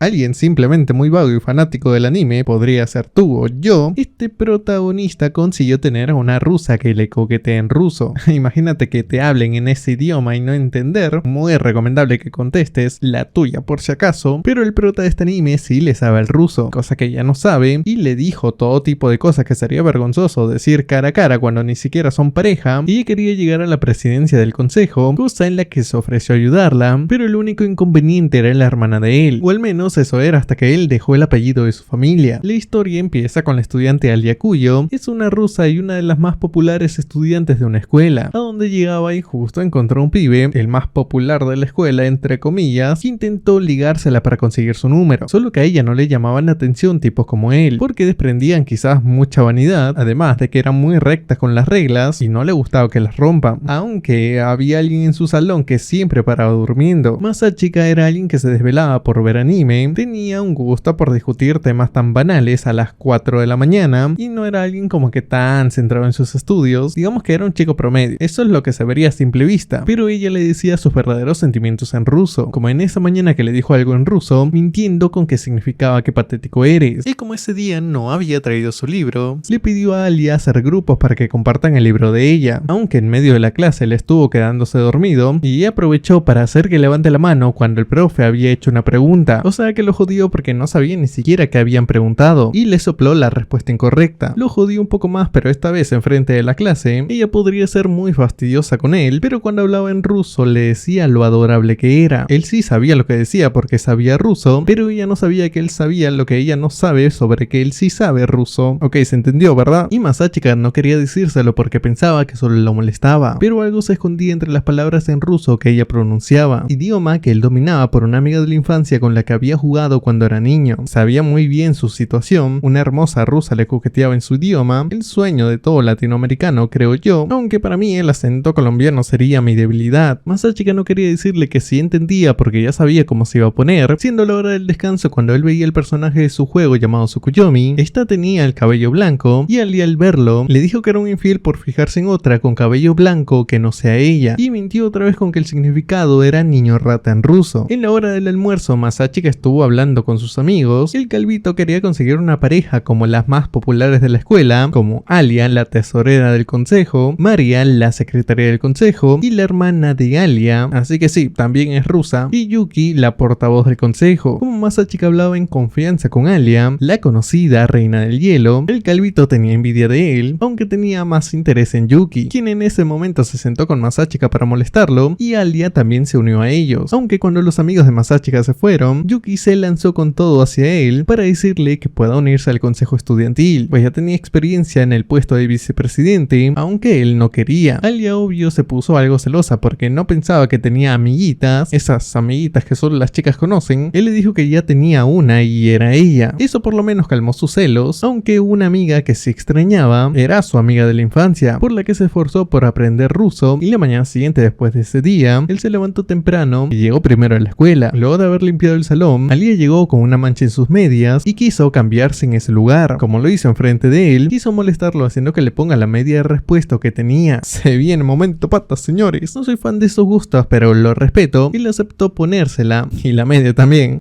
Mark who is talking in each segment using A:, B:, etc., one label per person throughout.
A: alguien simplemente muy vago y fanático del anime, podría ser tú o yo, este protagonista consiguió tener a una rusa que le coquetea en ruso. Imagínate que te hablen en ese idioma y no entender, muy recomendable que contestes la tuya por si acaso, pero el prota de este anime sí le sabe el ruso, cosa que ella no sabe, y le dijo todo tipo de cosas que sería vergonzoso decir cara a cara cuando ni siquiera son pareja, y quería llegar a la presidencia del consejo, cosa en la que se ofreció ayudarla, pero el único inconveniente era la hermana de él, o al menos eso era hasta que él dejó el apellido de su familia. La historia empieza con la estudiante Alia Cuyo, es una rusa y una de las más populares estudiantes de una escuela, a donde llegaba y justo encontró un pibe, el más popular de la escuela entre comillas, que intentó ligársela para conseguir su número, solo que a ella no le llamaban la atención tipos como él, porque desprendían quizás mucha vanidad, además de que era muy recta con las reglas y no le gustaba que las rompan, aunque había alguien en su salón que siempre paraba durmiendo. Masachika era alguien que se desvelaba por ver anime, tenía un gusto por discutir temas tan banales a las 4 de la mañana y no era alguien como que tan centrado en sus estudios, digamos que era un chico promedio, eso es lo que se vería a simple vista, pero ella le decía sus verdaderos sentimientos en ruso, como en esa mañana que le dijo algo en ruso, mintiendo con que significaba que patético eres, y como ese día no había traído su libro, le pidió a Alia hacer grupos para que compartan el libro de ella, aunque en medio de la clase le estuvo quedándose dormido y aprovechó para hacer que levante la mano cuando el profe había hecho una pregunta, o sea que lo jodió porque no sabía ni siquiera que habían preguntado y le sopló la respuesta incorrecta. Lo jodió un poco más, pero esta vez enfrente de la clase. Ella podría ser muy fastidiosa con él, pero cuando hablaba en ruso le decía lo adorable que era. Él sí sabía lo que decía porque sabía ruso, pero ella no sabía que él sabía lo que ella no sabe sobre que él sí sabe ruso. Ok, se entendió, ¿verdad? Y Masachika no quería decírselo porque pensaba que solo lo molestaba, pero algo se escondía entre las palabras en ruso que ella pronunciaba, idioma que él dominaba por una amiga de la infancia con la que había jugado cuando era niño. Sabía muy bien su situación, una hermosa rusa le coqueteaba en su idioma, el sueño de todo latinoamericano creo yo, aunque para mí el acento colombiano sería mi debilidad. Masachika no quería decirle que sí entendía porque ya sabía cómo se iba a poner, siendo la hora del descanso cuando él veía el personaje de su juego llamado Tsukuyomi. Esta tenía el cabello blanco y Alia al verlo le dijo que era un infiel por fijarse en otra con cabello blanco que no sea ella, y mintió otra vez con que el significado era niño rata en ruso. En la hora del almuerzo Masachika estuvo hablando con sus amigos. El calvito quería conseguir una pareja como las más populares de la escuela, como Alia, la tesorera del consejo, Maria, la secretaria del consejo, y la hermana de Alia, así que sí, también es rusa, y Yuki, la portavoz del consejo. Como Masachika hablaba en confianza con Alia, la conocida reina del hielo, el calvito tenía envidia de él, aunque tenía más interés en Yuki, quien en ese momento se sentó con Masachika para molestarlo, y Alia también se unió a ellos, aunque cuando los amigos de Masachika se fueron, Yuki se lanzó con todo hacia él para decirle que pueda unirse al consejo estudiantil, pues ya tenía experiencia en el puesto de vicepresidente, aunque él no quería. Alia obvio se puso algo celosa porque no pensaba que tenía amiguitas, esas amiguitas que solo las chicas conocen. Él le dijo que ya tenía una y era ella. Eso por lo menos calmó sus celos, aunque una amiga que se extrañaba era su amiga de la infancia, por la que se esforzó por aprender ruso, y la mañana siguiente después de ese día, él se levantó temprano y llegó primero a la escuela. Luego de haber limpiado el salón, Alia llegó con una mancha en sus medias y quiso cambiarse en ese lugar. Como lo hizo enfrente de él, quiso molestarlo haciendo que le ponga la media de repuesto que tenía. Se viene momento patas, señores. No soy fan de sus gustos, pero lo respeto y le aceptó ponérsela, y la media también.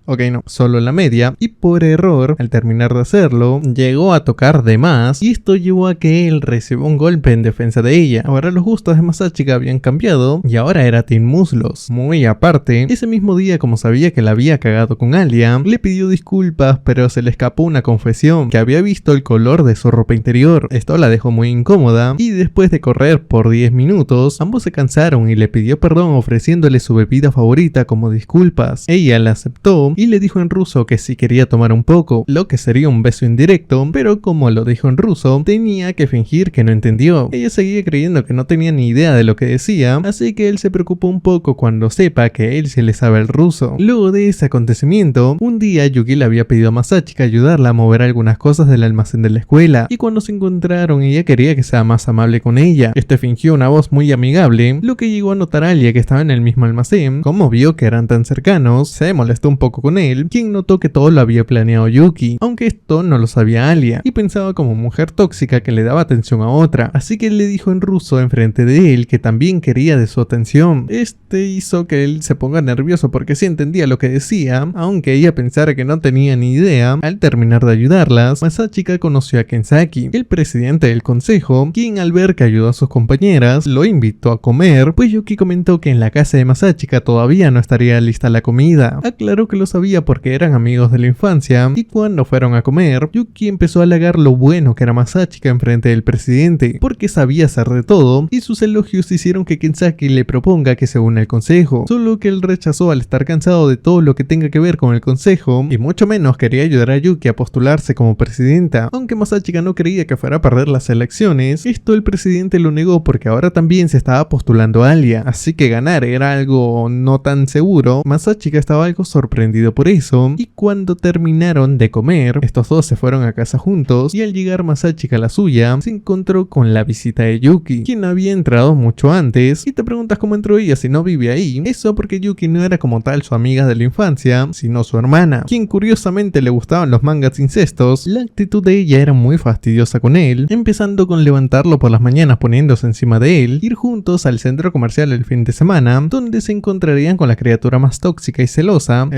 A: Ok, no, solo la media, y por error, al terminar de hacerlo, llegó a tocar de más, y esto llevó a que él recibió un golpe en defensa de ella. Ahora los gustos de Masachika habían cambiado, y ahora era Team Muslos. Muy aparte, ese mismo día, como sabía que la había cagado con Alia, le pidió disculpas, pero se le escapó una confesión, que había visto el color de su ropa interior. Esto la dejó muy incómoda, y después de correr por 10 minutos, ambos se cansaron y le pidió perdón ofreciéndole su bebida favorita como disculpas. Ella la aceptó, y le dijo en ruso que si quería tomar un poco, lo que sería un beso indirecto, pero como lo dijo en ruso, tenía que fingir que no entendió. Ella seguía creyendo que no tenía ni idea de lo que decía, así que él se preocupó un poco cuando sepa que él se le sabe el ruso. Luego de ese acontecimiento, un día Yuki le había pedido a Masachika ayudarla a mover algunas cosas del almacén de la escuela, y cuando se encontraron ella quería que sea más amable con ella. Este fingió una voz muy amigable, lo que llegó a notar a Alia, que estaba en el mismo almacén. Como vio que eran tan cercanos, se molestó un poco con él, quien notó que todo lo había planeado Yuki, aunque esto no lo sabía Alia, y pensaba como mujer tóxica que le daba atención a otra, así que él le dijo en ruso enfrente de él que también quería de su atención. Este hizo que él se ponga nervioso porque sí entendía lo que decía, aunque ella pensara que no tenía ni idea. Al terminar de ayudarlas, Masachika conoció a Kensaki, el presidente del consejo, quien al ver que ayudó a sus compañeras, lo invitó a comer, pues Yuki comentó que en la casa de Masachika todavía no estaría lista la comida. Aclaró que lo sabía porque eran amigos de la infancia, y cuando fueron a comer, Yuki empezó a halagar lo bueno que era Masachika enfrente del presidente, porque sabía hacer de todo, y sus elogios hicieron que Kensaki le proponga que se una al consejo, solo que él rechazó al estar cansado de todo lo que tenga que ver con el consejo, y mucho menos quería ayudar a Yuki a postularse como presidenta. Aunque Masachika no creía que fuera a perder las elecciones, esto el presidente lo negó porque ahora también se estaba postulando a Alia, así que ganar era algo no tan seguro. Masachika estaba algo sorprendido por eso, y cuando terminaron de comer, estos dos se fueron a casa juntos, y al llegar Masachika a la suya, se encontró con la visita de Yuki, quien había entrado mucho antes, y te preguntas cómo entró ella si no vive ahí. Eso porque Yuki no era como tal su amiga de la infancia, sino su hermana, quien curiosamente le gustaban los mangas incestos. La actitud de ella era muy fastidiosa con él, empezando con levantarlo por las mañanas poniéndose encima de él, ir juntos al centro comercial el fin de semana, donde se encontrarían con la criatura más tóxica y celosa,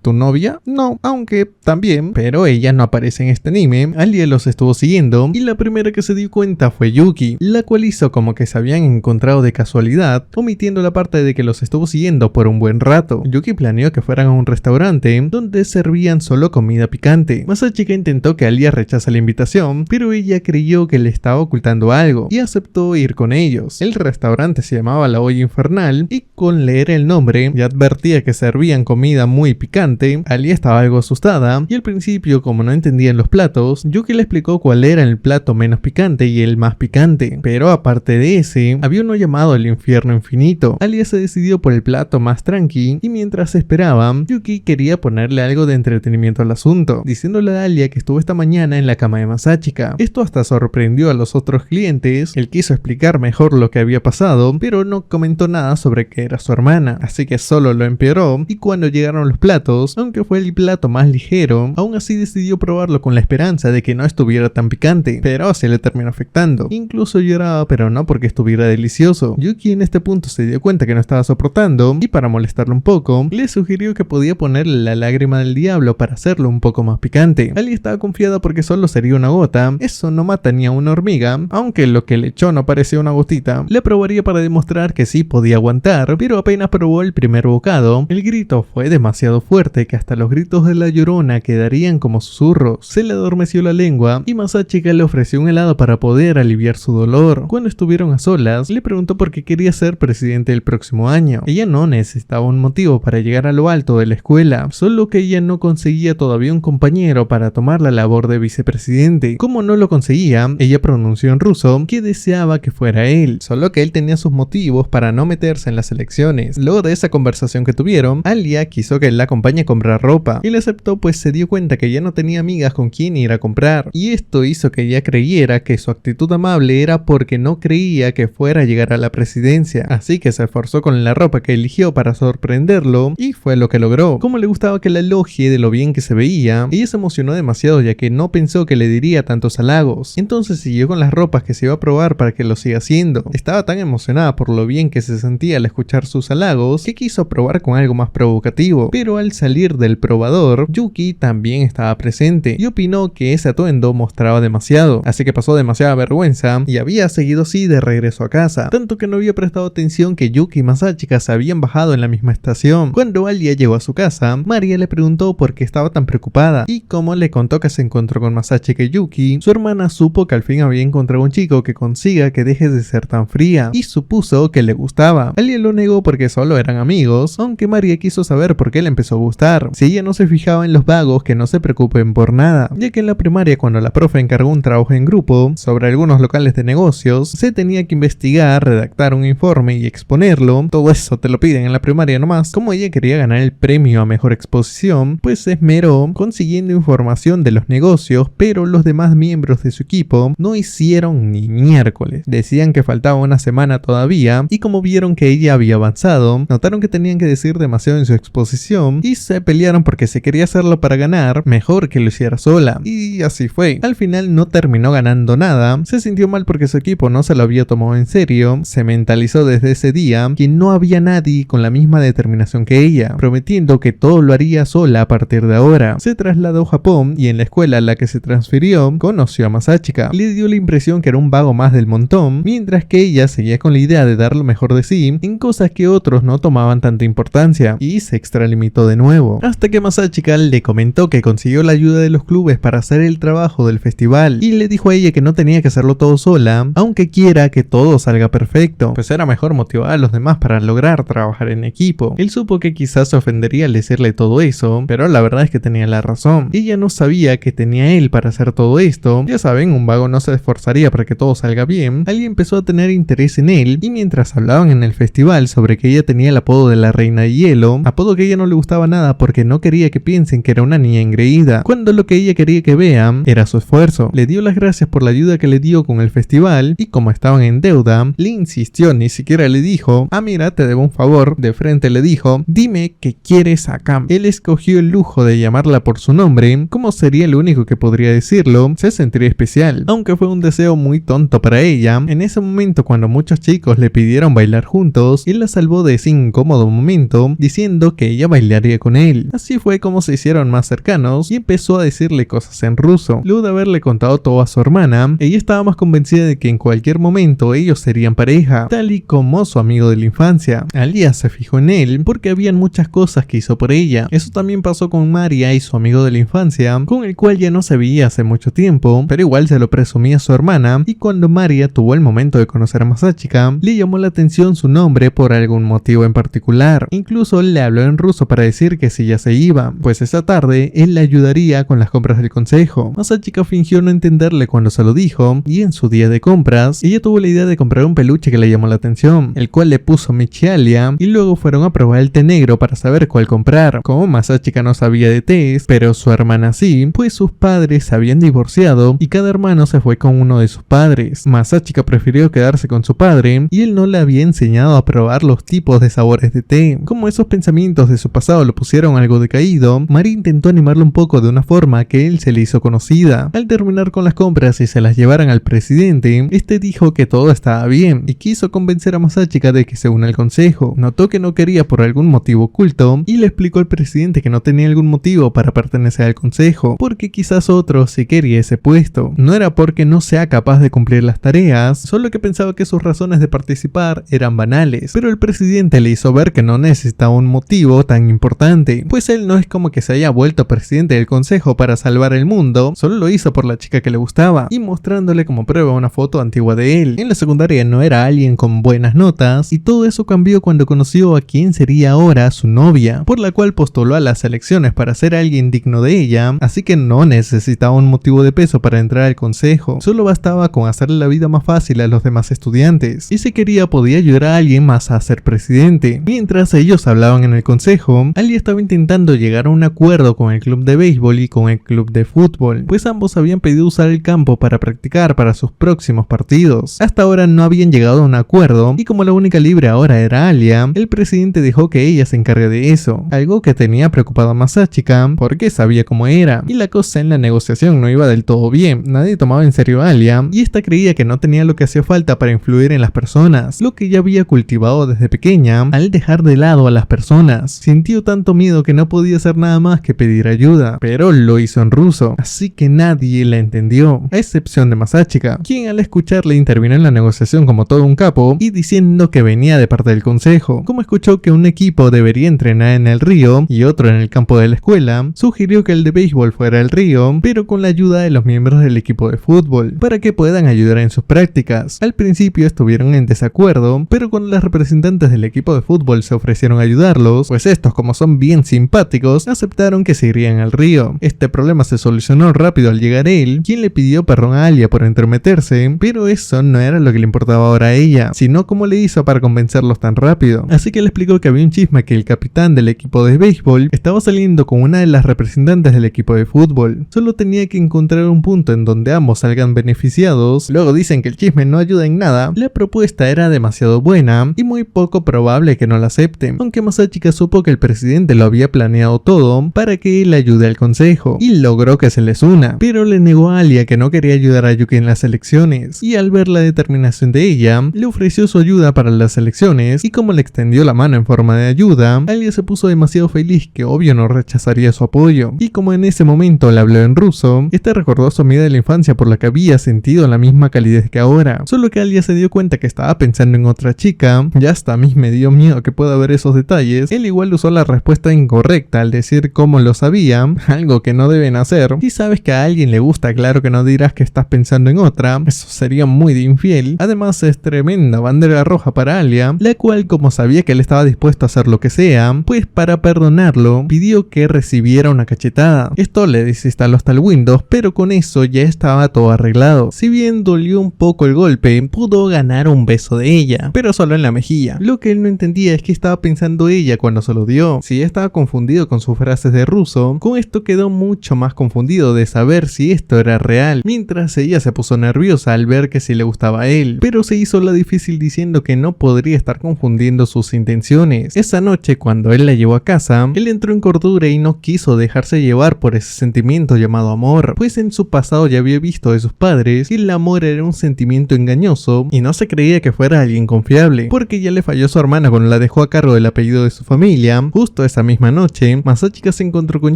A: ¿tu novia? No, aunque también, pero ella no aparece en este anime. Alia los estuvo siguiendo y la primera que se dio cuenta fue Yuki, la cual hizo como que se habían encontrado de casualidad, omitiendo la parte de que los estuvo siguiendo por un buen rato. Yuki planeó que fueran a un restaurante donde servían solo comida picante. Masachika intentó que Alia rechaza la invitación, pero ella creyó que le estaba ocultando algo y aceptó ir con ellos. El restaurante se llamaba La Olla Infernal y con leer el nombre ya advertía que servían comida muy picante. Alia estaba algo asustada y al principio, como no entendían los platos, Yuki le explicó cuál era el plato menos picante y el más picante, pero aparte de ese, había uno llamado el infierno infinito. Alia se decidió por el plato más tranqui y mientras esperaban, Yuki quería ponerle algo de entretenimiento al asunto, diciéndole a Alia que estuvo esta mañana en la cama de Masachika. Esto hasta sorprendió a los otros clientes. Él quiso explicar mejor lo que había pasado, pero no comentó nada sobre que era su hermana, así que solo lo empeoró, y cuando llegaron los platos, aunque fue el plato más ligero, aún así decidió probarlo con la esperanza de que no estuviera tan picante, pero se le terminó afectando. Incluso lloraba, pero no porque estuviera delicioso. Yuki en este punto se dio cuenta que no estaba soportando, y para molestarlo un poco, le sugirió que podía ponerle la lágrima del diablo para hacerlo un poco más picante. Alia estaba confiada porque solo sería una gota, eso no mata ni a una hormiga, aunque lo que le echó no parecía una gotita. Le probaría para demostrar que sí podía aguantar, pero apenas probó el primer bocado, el grito fue demasiado fuerte que hasta los gritos de la llorona quedarían como susurros. Se le adormeció la lengua y Masachika le ofreció un helado para poder aliviar su dolor. Cuando estuvieron a solas, le preguntó por qué quería ser presidente el próximo año. Ella no necesitaba un motivo para llegar a lo alto de la escuela, solo que ella no conseguía todavía un compañero para tomar la labor de vicepresidente. Como no lo conseguía, ella pronunció en ruso que deseaba que fuera él, solo que él tenía sus motivos para no meterse en las elecciones. Luego de esa conversación que tuvieron, Alia quiso que él la acompañe a comprar ropa. Él aceptó, pues se dio cuenta que ya no tenía amigas con quien ir a comprar, y esto hizo que ella creyera que su actitud amable era porque no creía que fuera a llegar a la presidencia, así que se esforzó con la ropa que eligió para sorprenderlo, y fue lo que logró. Como le gustaba que la elogie de lo bien que se veía, ella se emocionó demasiado ya que no pensó que le diría tantos halagos. Entonces siguió con las ropas que se iba a probar para que lo siga haciendo. Estaba tan emocionada por lo bien que se sentía al escuchar sus halagos que quiso probar con algo más provocativo, pero al salir del probador, Yuki también estaba presente y opinó que ese atuendo mostraba demasiado, así que pasó demasiada vergüenza y había seguido así de regreso a casa, tanto que no había prestado atención que Yuki y Masachika se habían bajado en la misma estación. Cuando Alia llegó a su casa, María le preguntó por qué estaba tan preocupada, y como le contó que se encontró con Masachika y Yuki, su hermana supo que al fin había encontrado un chico que consiga que dejes de ser tan fría, y supuso que le gustaba. Alia lo negó porque solo eran amigos, aunque María quiso saber por qué le empezó a gustar. Si ella no se fijaba en los vagos, que no se preocupen por nada, ya que en la primaria, cuando la profe encargó un trabajo en grupo sobre algunos locales de negocios, se tenía que investigar, redactar un informe y exponerlo. Todo eso te lo piden en la primaria nomás. Como ella quería ganar el premio a mejor exposición, pues se esmeró consiguiendo información de los negocios, pero los demás miembros de su equipo no hicieron ni miércoles. Decían que faltaba una semana todavía, y como vieron que ella había avanzado, notaron que tenían que decir demasiado en su exposición y se pelearon porque si quería hacerlo para ganar, mejor que lo hiciera sola. Y así fue. Al final no terminó ganando nada, se sintió mal porque su equipo no se lo había tomado en serio, se mentalizó desde ese día que no había nadie con la misma determinación que ella, prometiendo que todo lo haría sola a partir de ahora. Se trasladó a Japón y en la escuela a la que se transfirió, conoció a Masachika. Le dio la impresión que era un vago más del montón, mientras que ella seguía con la idea de dar lo mejor de sí en cosas que otros no tomaban tanta importancia, y se extralimitó de nuevo. Hasta que Masachika le comentó que consiguió la ayuda de los clubes para hacer el trabajo del festival, y le dijo a ella que no tenía que hacerlo todo sola, aunque quiera que todo salga perfecto, pues era mejor motivar a los demás para lograr trabajar en equipo. Él supo que quizás se ofendería al decirle todo eso, pero la verdad es que tenía la razón. Ella no sabía que tenía él para hacer todo esto. Ya saben, un vago no se esforzaría para que todo salga bien. Alguien empezó a tener interés en él, y mientras hablaban en el festival sobre que ella tenía el apodo de la reina de hielo, apodo que a ella no le gustaba nada porque no quería que piensen que era una niña engreída, cuando lo que ella quería que vean era su esfuerzo. Le dio las gracias por la ayuda que le dio con el festival, y como estaban en deuda, le insistió, ni siquiera le dijo, ah mira, te debo un favor. De frente le dijo, dime qué quieres acá. Él escogió el lujo de llamarla por su nombre, como sería el único que podría decirlo, se sentiría especial, aunque fue un deseo muy tonto para ella. En ese momento, cuando muchos chicos le pidieron bailar juntos, él la salvó de ese incómodo momento, diciendo que ella bailaría con él. Así fue como se hicieron más cercanos, y empezó a decirle cosas en ruso. Luego de haberle contado todo a su hermana, ella estaba más convencida de que en cualquier momento ellos serían pareja, tal y como su amigo de la infancia. Alia se fijó en él porque habían muchas cosas que hizo por ella. Eso también pasó con Maria y su amigo de la infancia, con el cual ya no se veía hace mucho tiempo, pero igual se lo presumía a su hermana, y cuando Maria tuvo el momento de conocer a Masachika, le llamó la atención su nombre por algún motivo en particular. Incluso le habló en ruso para decir que si ya se iba, pues esa tarde él le ayudaría con las compras del consejo. Masachika fingió no entenderle cuando se lo dijo, y en su día de compras, ella tuvo la idea de comprar un peluche que le llamó la atención, el cual le puso Michialia, y luego fueron a probar el té negro para saber cuál comprar. Como Masachika no sabía de tés, pero su hermana sí, pues sus padres se habían divorciado y cada hermano se fue con uno de sus padres. Masachika prefirió quedarse con su padre, y él no le había enseñado a probar los tipos de sabores de té. Como esos pensamientos de su pasado lo pusieron algo decaído, Maria intentó animarlo un poco de una forma que él se le hizo conocida. Al terminar con las compras y se las llevaran al presidente, este dijo que todo estaba bien y quiso convencer a Masachika de que se una al consejo. Notó que no quería por algún motivo oculto y le explicó al presidente que no tenía algún motivo para pertenecer al consejo, porque quizás otro sí quería ese puesto. No era porque no sea capaz de cumplir las tareas, solo que pensaba que sus razones de participar eran banales, pero el presidente le hizo ver que no necesitaba un motivo tan importante, pues él no es como que se haya vuelto presidente del consejo para salvar el mundo, solo lo hizo por la chica que le gustaba, y mostrándole como prueba una foto antigua de él. En la secundaria no era alguien con buenas notas, y todo eso cambió cuando conoció a quien sería ahora su novia, por la cual postuló a las elecciones para ser alguien digno de ella, así que no necesitaba un motivo de peso para entrar al consejo, solo bastaba con hacerle la vida más fácil a los demás estudiantes, y si quería podía ayudar a alguien más a ser presidente. Mientras ellos hablaban en el consejo, Ali estaba intentando llegar a un acuerdo con el club de béisbol y con el club de fútbol, pues ambos habían pedido usar el campo para practicar para sus próximos partidos. Hasta ahora no habían llegado a un acuerdo, y como la única libre ahora era Alia, el presidente dejó que ella se encargue de eso, algo que tenía preocupado a Masachika porque sabía cómo era, y la cosa en la negociación no iba del todo bien. Nadie tomaba en serio a Alia, y esta creía que no tenía lo que hacía falta para influir en las personas, lo que ya había cultivado desde pequeña al dejar de lado a las personas. Sintió tanto miedo que no podía hacer nada más que pedir ayuda, pero lo hizo en ruso, así que nadie la entendió, a excepción de Masachika, quien al escucharle intervino en la negociación como todo un capo y diciendo que venía de parte del consejo. Como escuchó que un equipo debería entrenar en el río y otro en el campo de la escuela, sugirió que el de béisbol fuera el río, pero con la ayuda de los miembros del equipo de fútbol, para que puedan ayudar en sus prácticas. Al principio estuvieron en desacuerdo, pero cuando las representantes del equipo de fútbol se ofrecieron a ayudarlos, pues estos, como son bien simpáticos, aceptaron que se irían al río. Este problema se solucionó rápido al llegar él, quien le pidió perdón a Alia por entremeterse, pero eso no era lo que le importaba ahora a ella, sino cómo le hizo para convencerlos tan rápido. Así que le explicó que había un chisme que el capitán del equipo de béisbol estaba saliendo con una de las representantes del equipo de fútbol. Solo tenía que encontrar un punto en donde ambos salgan beneficiados. Luego dicen que el chisme no ayuda en nada. La propuesta era demasiado buena y muy poco probable que no la acepten, aunque Masachika supo que el presidente lo había planeado todo para que él ayude al consejo y logró que se les una, pero le negó a Alia que no quería ayudar a Yuki en las elecciones, y al ver la determinación de ella, le ofreció su ayuda para las elecciones, y como le extendió la mano en forma de ayuda, Alia se puso demasiado feliz que obvio no rechazaría su apoyo, y como en ese momento le habló en ruso, este recordó a su amiga de la infancia por la que había sentido la misma calidez que ahora, solo que Alia se dio cuenta que estaba pensando en otra chica, ya hasta a mí me dio miedo que pueda haber esos detalles. Él igual usó la respuesta incorrecta al decir cómo lo sabía, algo que no deben hacer. Si sabes que a alguien le gusta, claro que no dirás que estás pensando en otra, eso sería muy de infiel. Además es tremenda bandera roja para Alia, la cual como sabía que él estaba dispuesto a hacer lo que sea, pues para perdonarlo pidió que recibiera una cachetada. Esto le desinstaló hasta el Windows, pero con eso ya estaba todo arreglado. Si bien dolió un poco el golpe, pudo ganar un beso de ella, pero solo en la mejilla. Lo que él no entendía es que estaba pensando ella cuando se lo dio. Si ya estaba confundido con sus frases de ruso, con esto quedó mucho más confundido de saber si esto era real, mientras ella se puso nerviosa al ver que sí le gustaba a él, pero se hizo la difícil diciendo que no podría estar confundiendo sus intenciones. Esa noche, cuando él la llevó a casa, él entró en cordura y no quiso dejarse llevar por ese sentimiento llamado amor, pues en su pasado ya había visto de sus padres que el amor era un sentimiento engañoso y no se creía que fuera alguien confiable, porque ya le falló su hermana cuando la dejó a cargo del apellido de su familia. Justo esa misma noche, Masachika se encontró con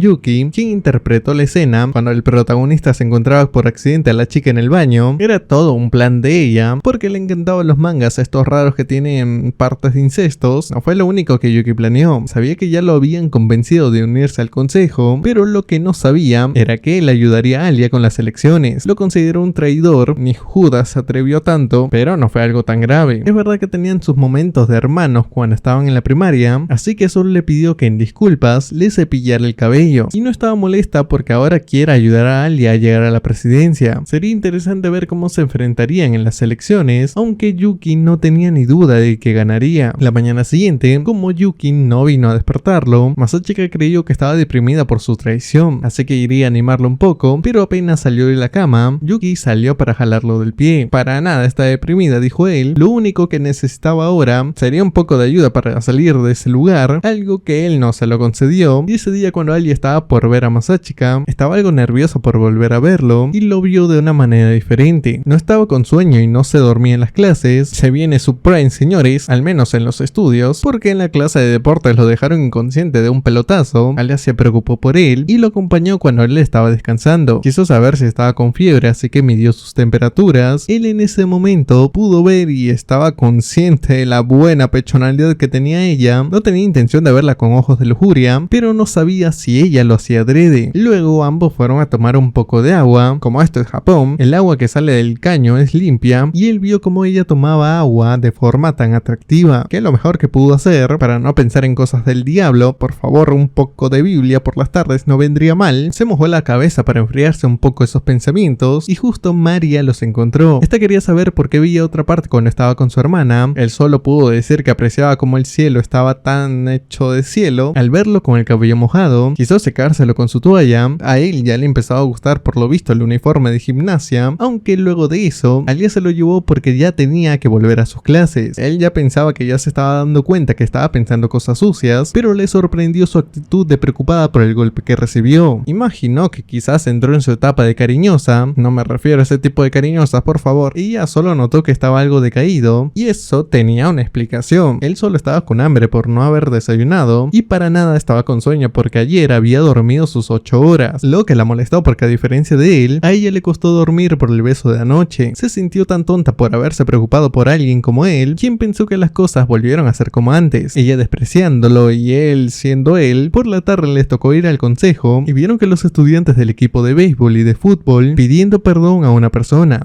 A: Yuki, quien interpretó la escena cuando el protagonista se encontraba por accidente a la chica en el baño. Era todo un plan de ella, porque le encantaban los mangas estos raros que tienen partes de incestos. No fue lo único que Yuki planeó, sabía que ya lo habían convencido de unirse al consejo, pero lo que no sabía era que él ayudaría a Alia con las elecciones. Lo consideró un traidor, ni Judas se atrevió tanto, pero no fue algo tan grave. Es verdad que tenían sus momentos de hermanos cuando estaban en la primaria, así que solo le pidió que en disculpas le cepillara el cabello, y no estaba molesta porque ahora quiere ayudar a Alia a llegar a la presidencia. Sería interesante ver cómo se enfrentarían en las elecciones, aunque Yuki no tenía ni duda de que ganaría. La mañana siguiente, como Yuki no vino a despertarlo, Masachika creyó que estaba deprimida por su traición, así que iría a animarlo un poco, pero apenas salió de la cama, Yuki salió para jalarlo del pie. Para nada está deprimida, dijo él, lo único que necesitaba ahora sería un poco de ayuda para salir de ese lugar, algo que él no se lo concedió, y ese día cuando Alia estaba por ver a Masachika, estaba algo nerviosa por volver a verlo, y lo vio de una manera diferente. No estaba con sueño y no se dormía en las clases. Se viene su prime, señores, al menos en los estudios, porque en la clase de deportes lo dejaron inconsciente de un pelotazo. Alia se preocupó por él y lo acompañó cuando él estaba descansando. Quiso saber si estaba con fiebre, así que midió sus temperaturas. Él en ese momento pudo ver y estaba consciente de la buena pechonalidad que tenía ella. No tenía intención de verla con ojos de lujuria, pero no sabía si ella lo hacía adrede. Luego ambos fueron a tomar un poco de agua. Como esto es Japón, el agua que sale del caño es limpia, y él vio cómo ella tomaba agua de forma tan atractiva, que lo mejor que pudo hacer para no pensar en cosas del diablo, por favor un poco de Biblia por las tardes no vendría mal. Se mojó la cabeza para enfriarse un poco esos pensamientos, y justo María los encontró. Esta quería saber por qué veía otra parte cuando estaba con su hermana. Él solo pudo decir que apreciaba cómo el cielo estaba tan hecho de cielo al verlo con el cabello mojado. Quiso secárselo con su toalla. A él ya le empezaba a gustar por lo visto el uniforme de gimnasia, aunque luego de eso Alia se lo llevó porque ya tenía que volver a sus clases. Él ya pensaba que ya se estaba dando cuenta que estaba pensando cosas sucias, pero le sorprendió su actitud de preocupada por el golpe que recibió. Imaginó que quizás entró en su etapa de cariñosa, no me refiero a ese tipo de cariñosas por favor, y ella solo notó que estaba algo decaído, y eso tenía una explicación. Él solo estaba con hambre por no haber desayunado, y para nada estaba con sueño porque ayer había dormido sus 8 horas, lo que la molestó porque a diferencia de él, a ella le costó dormir por el beso de anoche. Se sintió tan tonta por haberse preocupado por alguien como él, quien pensó que las cosas volvieron a ser como antes, ella despreciándolo y él siendo él. Por la tarde les tocó ir al consejo y vieron que los estudiantes del equipo de béisbol y de fútbol pidiendo perdón a una persona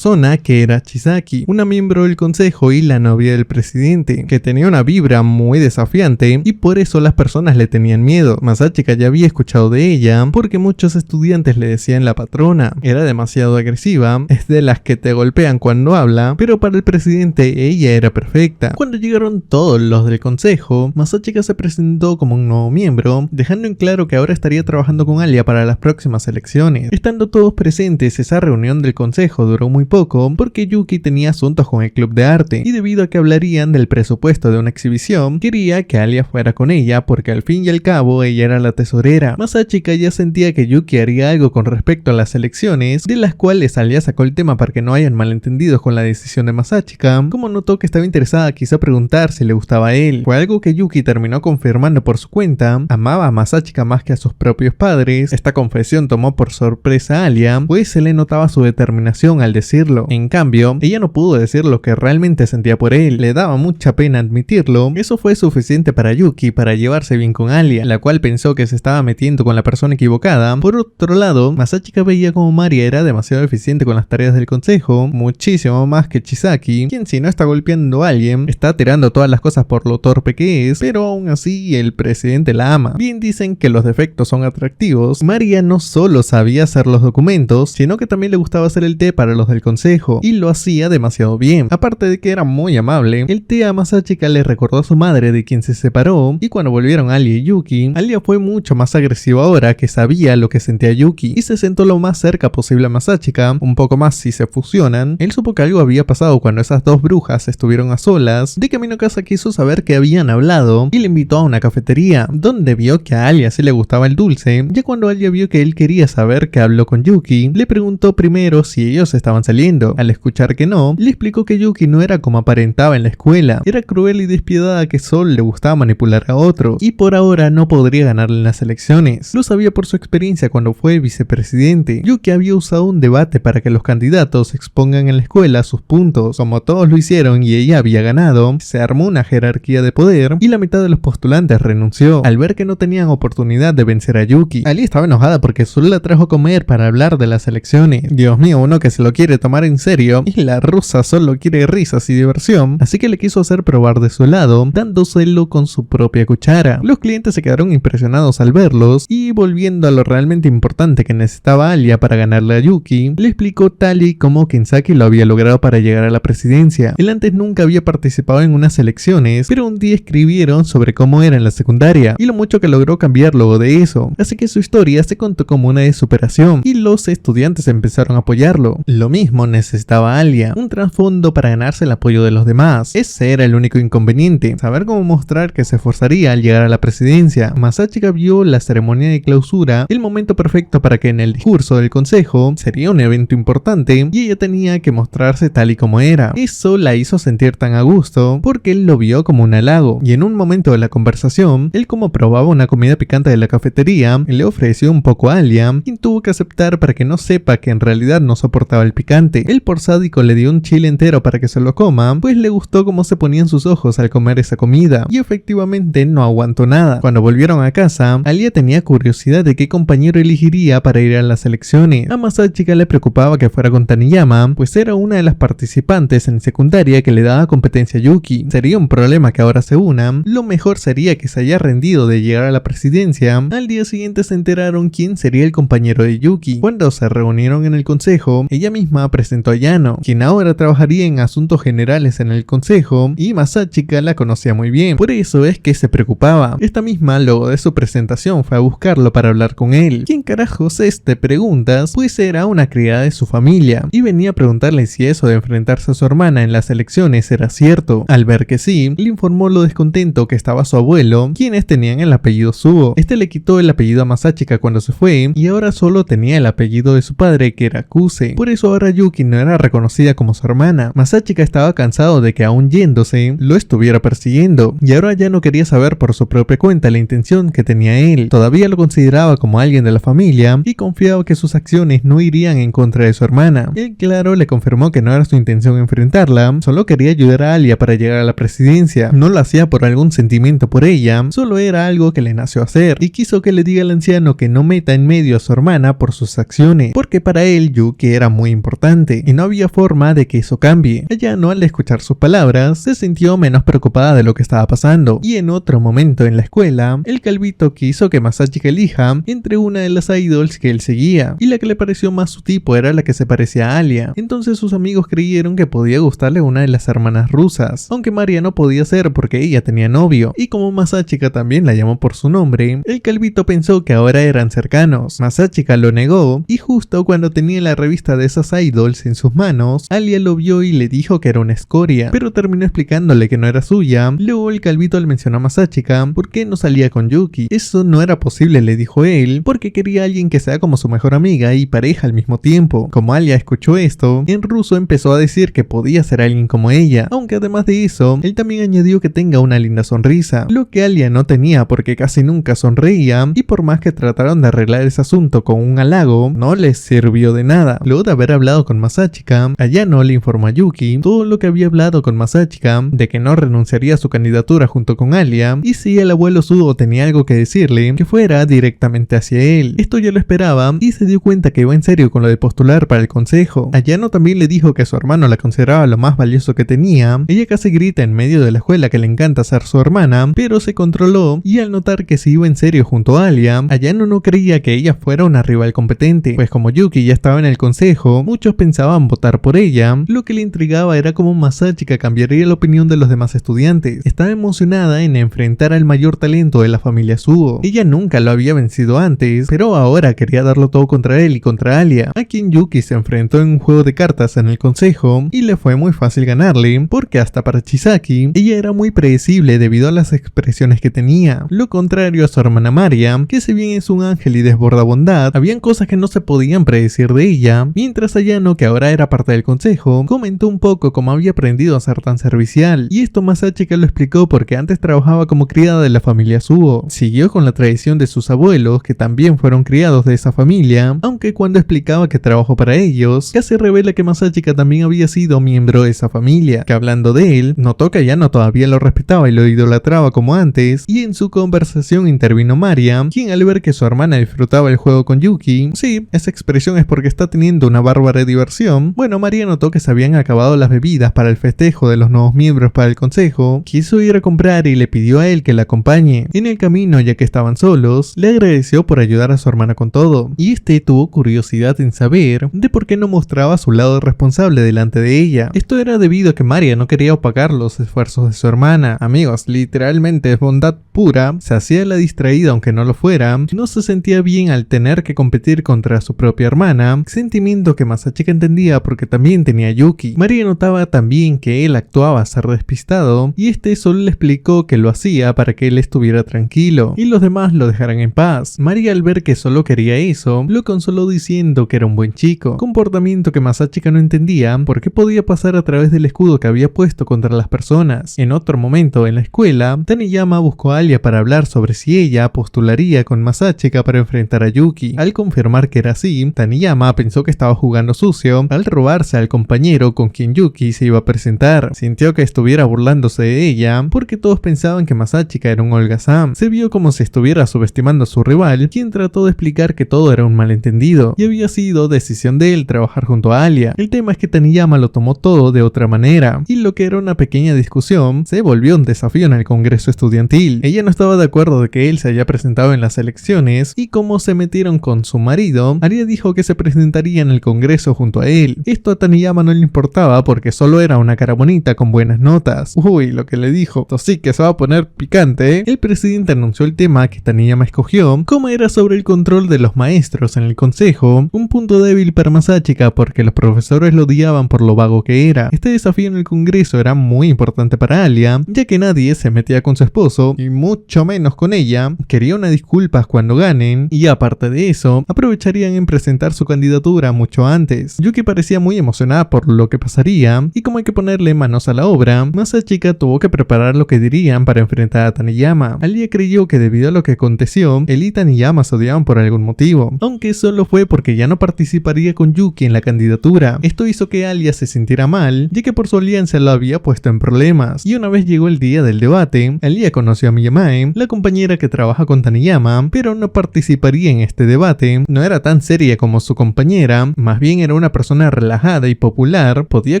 A: que era Chisaki, una miembro del consejo y la novia del presidente, que tenía una vibra muy desafiante y por eso las personas le tenían miedo. Masachika ya había escuchado de ella porque muchos estudiantes le decían la patrona, era demasiado agresiva, es de las que te golpean cuando habla, pero para el presidente ella era perfecta. Cuando llegaron todos los del consejo, Masachika se presentó como un nuevo miembro, dejando en claro que ahora estaría trabajando con Alia para las próximas elecciones. Estando todos presentes, esa reunión del consejo duró muy poco porque Yuki tenía asuntos con el club de arte y debido a que hablarían del presupuesto de una exhibición, quería que Alia fuera con ella porque al fin y al cabo ella era la tesorera. Masachika ya sentía que Yuki haría algo con respecto a las elecciones, de las cuales Alia sacó el tema para que no hayan malentendidos con la decisión de Masachika. Como notó que estaba interesada, quiso preguntar si le gustaba a él. Fue algo que Yuki terminó confirmando por su cuenta. Amaba a Masachika más que a sus propios padres. Esta confesión tomó por sorpresa a Alia, pues se le notaba su determinación al decirlo. En cambio, ella no pudo decir lo que realmente sentía por él. Le daba mucha pena admitirlo. Eso fue suficiente para Yuki para llevarse bien con Alia, la cual pensó que se estaba metiendo con la persona equivocada. Por otro lado, Masachika veía como Maria era demasiado eficiente con las tareas del consejo, muchísimo más que Chisaki, quien si no está golpeando a alguien, está tirando todas las cosas por lo torpe que es, pero aún así el presidente la ama. Bien dicen que los defectos son atractivos. Maria no solo sabía hacer los documentos, sino que también le gustaba hacer el té para los del consejo, y lo hacía demasiado bien. Aparte de que era muy amable, el té a Masachika le recordó a su madre de quien se separó, y cuando volvieron Alia y Yuki, Alia fue mucho más agresiva ahora que sabía lo que sentía Yuki, y se sentó lo más cerca posible a Masachika, un poco más si se fusionan. Él supo que algo había pasado cuando esas dos brujas estuvieron a solas. De camino a casa quiso saber qué habían hablado, y le invitó a una cafetería, donde vio que a Alia sí le gustaba el dulce. Ya cuando Alia vio que él quería saber que habló con Yuki, le preguntó primero si ellos estaban saliendo. Al escuchar que no, le explicó que Yuki no era como aparentaba en la escuela, era cruel y despiadada, que solo le gustaba manipular a otros, y por ahora no podría ganarle en las elecciones. Lo sabía por su experiencia cuando fue vicepresidente. Yuki había usado un debate para que los candidatos expongan en la escuela sus puntos. Como todos lo hicieron y ella había ganado, se armó una jerarquía de poder y la mitad de los postulantes renunció al ver que no tenían oportunidad de vencer a Yuki. Ali estaba enojada porque solo la trajo a comer para hablar de las elecciones. Dios mío, uno que se lo quiere tomar en serio, y la rusa solo quiere risas y diversión, así que le quiso hacer probar de su helado, dándoselo con su propia cuchara. Los clientes se quedaron impresionados al verlos, y volviendo a lo realmente importante que necesitaba Alia para ganarle a Yuki, le explicó tal y como Kensaki lo había logrado para llegar a la presidencia. Él antes nunca había participado en unas elecciones, pero un día escribieron sobre cómo era en la secundaria y lo mucho que logró cambiar luego de eso, así que su historia se contó como una de superación y los estudiantes empezaron a apoyarlo. Lo mismo necesitaba Alia, un trasfondo para ganarse el apoyo de los demás. Ese era el único inconveniente, saber cómo mostrar que se esforzaría al llegar a la presidencia. Masachika vio la ceremonia de clausura, el momento perfecto para que en el discurso del consejo sería un evento importante y ella tenía que mostrarse tal y como era. Eso la hizo sentir tan a gusto porque él lo vio como un halago, y en un momento de la conversación, él, como probaba una comida picante de la cafetería, le ofreció un poco a Alia, quien tuvo que aceptar para que no sepa que en realidad no soportaba el picante. Él, por sádico, le dio un chile entero para que se lo coma, pues le gustó cómo se ponían sus ojos al comer esa comida, y efectivamente no aguantó nada. Cuando volvieron a casa, Alia tenía curiosidad de qué compañero elegiría para ir a las elecciones. A Masachika le preocupaba que fuera con Taniyama, pues era una de las participantes en secundaria que le daba competencia a Yuki. Sería un problema que ahora se unan. Lo mejor sería que se haya rendido de llegar a la presidencia. Al día siguiente se enteraron quién sería el compañero de Yuki. Cuando se reunieron en el consejo, ella misma presentó a Yano, quien ahora trabajaría en asuntos generales en el consejo, y Masachika la conocía muy bien. Por eso es que se preocupaba. Esta misma, luego de su presentación, fue a buscarlo para hablar con él. ¿Quién carajos es? Te preguntas, pues era una criada de su familia, y venía a preguntarle si eso de enfrentarse a su hermana en las elecciones era cierto. Al ver que sí, le informó lo descontento que estaba su abuelo, quienes tenían el apellido Subo. Este le quitó el apellido a Masachika cuando se fue, y ahora solo tenía el apellido de su padre, que era Kuse. Por eso ahora Yuki no era reconocida como su hermana. Masachika estaba cansado de que, aún yéndose, lo estuviera persiguiendo, y ahora ya no quería saber por su propia cuenta la intención que tenía él. Todavía lo consideraba como alguien de la familia, y confiaba que sus acciones no irían en contra de su hermana. Él, claro, le confirmó que no era su intención enfrentarla, solo quería ayudar a Alia para llegar a la presidencia. No lo hacía por algún sentimiento por ella, solo era algo que le nació hacer, y quiso que le diga al anciano que no meta en medio a su hermana por sus acciones, porque para él Yuki era muy importante, y no había forma de que eso cambie. Ella, no, al escuchar sus palabras, se sintió menos preocupada de lo que estaba pasando, y en otro momento en la escuela, el calvito quiso que Masachika elija entre una de las idols que él seguía, y la que le pareció más su tipo era la que se parecía a Alia. Entonces sus amigos creyeron que podía gustarle una de las hermanas rusas, aunque Maria no podía ser porque ella tenía novio, y como Masachika también la llamó por su nombre, el calvito pensó que ahora eran cercanos. Masachika lo negó, y justo cuando tenía la revista de esas idols en sus manos, Alia lo vio y le dijo que era una escoria, pero terminó explicándole que no era suya. Luego el calvito le mencionó a Masachika Masachika por qué no salía con Yuki. Eso no era posible, le dijo él, porque quería a alguien que sea como su mejor amiga y pareja al mismo tiempo. Como Alia escuchó esto, en ruso empezó a decir que podía ser alguien como ella, aunque además de eso, él también añadió que tenga una linda sonrisa, lo que Alia no tenía porque casi nunca sonreía, y por más que trataron de arreglar ese asunto con un halago, no les sirvió de nada. Luego de haber hablado con Masachika, Ayano le informó a Yuki todo lo que había hablado con Masachika, de que no renunciaría a su candidatura junto con Alia, y si el abuelo Sudo tenía algo que decirle, que fuera directamente hacia él. Esto ya lo esperaba y se dio cuenta que iba en serio con lo de postular para el consejo. Ayano también le dijo que su hermano la consideraba lo más valioso que tenía. Ella casi grita en medio de la escuela que le encanta ser su hermana, pero se controló, y al notar que se iba en serio junto a Alia, Ayano no creía que ella fuera una rival competente, pues como Yuki ya estaba en el consejo, muchos pensaban votar por ella. Lo que le intrigaba era cómo Masachika cambiaría la opinión de los demás estudiantes. Estaba emocionada en enfrentar al mayor talento de la familia Sudo. Ella nunca lo había vencido antes, pero ahora quería darlo todo contra él y contra Alia, a quien Yuki se enfrentó en un juego de cartas en el consejo, y le fue muy fácil ganarle, porque hasta para Chisaki, ella era muy predecible debido a las expresiones que tenía. Lo contrario a su hermana Maria, que si bien es un ángel y desborda bondad, habían cosas que no se podían predecir de ella, mientras Ayano, que ahora era parte del consejo, comentó un poco cómo había aprendido a ser tan servicial, y esto Masachika lo explicó porque antes trabajaba como criada de la familia Sudo. Siguió con la tradición de sus abuelos, que también fueron criados de esa familia, aunque cuando explicaba que trabajó para ellos, casi revela que Masachika también había sido miembro de esa familia, que hablando de él, notó que Ayano todavía lo respetaba y lo idolatraba como antes, y en su conversación intervino Maria, quien al ver que su hermana disfrutaba el juego con Yuki, sí, esa expresión es porque está teniendo una bárbara diversión. Bueno, Maria notó que se habían acabado las bebidas para el festejo de los nuevos miembros para el consejo, quiso ir a comprar y le pidió a él que la acompañe. En el camino, ya que estaban solos, le agradeció por ayudar a su hermana con todo, y este tuvo curiosidad en saber de por qué no mostraba su lado responsable delante de ella. Esto era debido a que Maria no quería opacar los esfuerzos de su hermana. Amigos, literalmente es bondad pura, se hacía la distraída aunque no lo fuera, no se sentía bien al tener que competir contra su propia hermana, sentimiento que Masachika entendía porque también tenía a Yuki. Maria notaba también que él actuaba a ser despistado, y este solo le explicó que lo hacía para que él estuviera tranquilo y los demás lo dejaran en paz. Maria, al ver que solo quería eso, lo consoló diciendo que era un buen chico, comportamiento que Masachika no entendía porque podía pasar a través del escudo que había puesto contra las personas. En otro momento en la escuela, Taniyama buscó a Alia para hablar sobre si ella postularía con Masachika para enfrentar a Yuki. Al confirmar que era así, Taniyama pensó que estaba jugando sucio al robarse al compañero con quien Yuki se iba a presentar. Sintió que estuviera burlándose de ella porque todos pensaban que Masachika era un holgazán. Se vio como si estuviera subestimando a su rival, quien trató de explicar que todo era un malentendido y había sido decisión de él trabajar junto a Alia. El tema es que Taniyama lo tomó todo de otra manera, y lo que era una pequeña discusión se volvió un desafío en el congreso estudiantil. Ella no estaba de acuerdo de que él se haya presentado en las elecciones, y como se metieron con su marido, Alia dijo que se presentaría en el congreso junto a él. Esto a Taniyama no le importaba porque solo era una cara bonita con buenas notas. Uy, lo que le dijo. Esto sí que se va a poner picante, ¿eh? El presidente anunció el tema que Taniyama escogió, como era sobre el control de los maestros en el consejo, un punto débil para Masachika porque los profesores lo odiaban por lo vago que era. Este desafío en el congreso era muy importante para Alia, ya que nadie se metía con su esposo, y mucho menos con ella. Quería unas disculpas cuando ganen, y aparte de eso, aprovecharían en presentar su candidatura mucho antes. Yuki parecía muy emocionada por lo que pasaría, y como hay que ponerle manos a la obra, Masachika tuvo que preparar lo que dirían para enfrentar a Taniyama. Alia creyó que debido a lo que aconteció, él y Taniyama se odiaban por algún motivo, aunque solo fue porque ya no participaría con Yuki en la candidatura. Esto hizo que Alia se sintiera mal, ya que por su alianza lo había puesto en problemas, y una vez llegó el día del debate, Alia conoció a Miyamae, la compañera que trabaja con Taniyama, pero no participaría en este debate. No era tan seria como su compañera, más bien era una persona relajada y popular, podía